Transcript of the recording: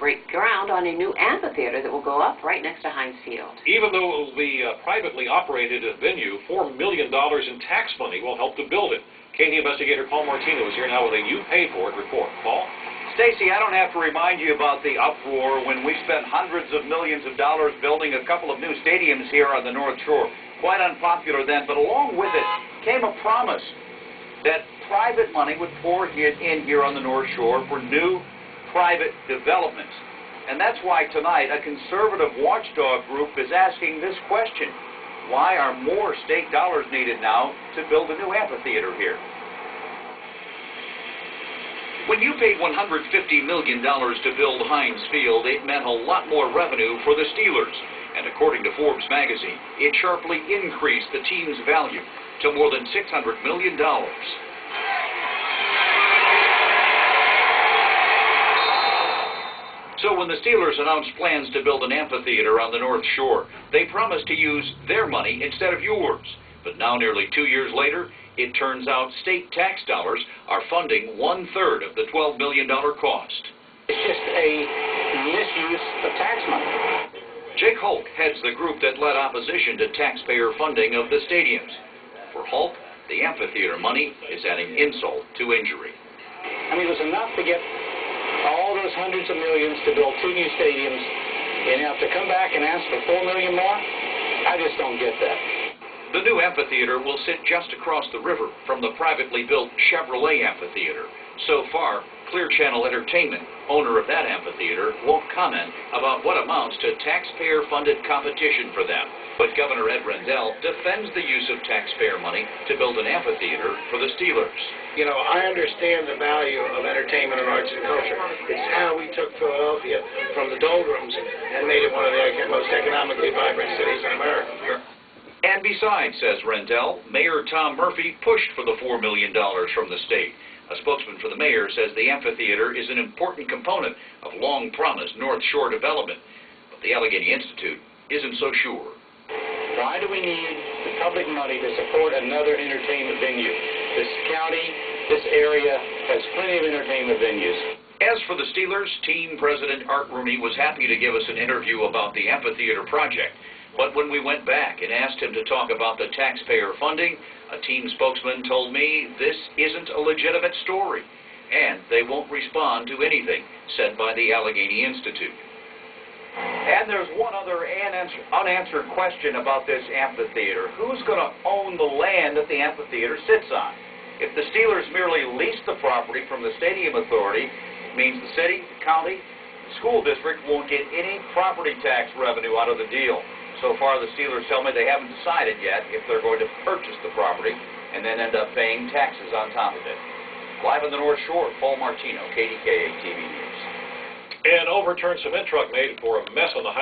break ground on a new amphitheater that will go up right next to Heinz Field. Even though it will be a privately operated venue, $4 million in tax money will help to build it. KD investigator Paul Martino is here now with a you-paid-for-it report. Paul? Stacy, I don't have to remind you about the uproar when we spent hundreds of millions of dollars building a couple of new stadiums here on the North Shore. Quite unpopular then, but along with it came a promise that private money would pour in here on the North Shore for new private developments. And that's why tonight a conservative watchdog group is asking this question: why are more state dollars needed now to build a new amphitheater here? When you paid $150 million to build Heinz Field, it meant a lot more revenue for the Steelers. And according to Forbes magazine, it sharply increased the team's value to more than $600 million. So when the Steelers announced plans to build an amphitheater on the North Shore, they promised to use their money instead of yours. But now, nearly 2 years later, it turns out state tax dollars are funding 1/3 of the $12 million cost. It's just a misuse of tax money. Jake Hulk heads the group that led opposition to taxpayer funding of the stadiums. For Hulk, the amphitheater money is adding insult to injury. I mean, it was enough to get all those hundreds of millions to build 2 new stadiums, and now to come back and ask for $4 million more? I just don't get that. The new amphitheater will sit just across the river from the privately built Chevrolet amphitheater. So far, Clear Channel Entertainment, owner of that amphitheater, won't comment about what amounts to taxpayer-funded competition for them. But Governor Ed Rendell defends the use of taxpayer money to build an amphitheater for the Steelers. You know, I understand the value of entertainment and arts and culture. It's how we took Philadelphia from the doldrums and made it one of the most economically vibrant cities in America. And besides, says Rendell, Mayor Tom Murphy pushed for the $4 million from the state. A spokesman for the mayor says the amphitheater is an important component of long-promised North Shore development. But the Allegheny Institute isn't so sure. Why do we need the public money to support another entertainment venue? This county, this area has plenty of entertainment venues. As for the Steelers, team president Art Rooney was happy to give us an interview about the amphitheater project. But when we went back and asked him to talk about the taxpayer funding, a team spokesman told me this isn't a legitimate story, and they won't respond to anything said by the Allegheny Institute. And there's one other unanswered question about this amphitheater. Who's going to own the land that the amphitheater sits on? If the Steelers merely lease the property from the Stadium Authority, it means the city, the county, the school district won't get any property tax revenue out of the deal. So far, the Steelers tell me they haven't decided yet if they're going to purchase the property and then end up paying taxes on top of it. Live on the North Shore, Paul Martino, KDKA TV News. An overturned cement truck made for a mess on the highway.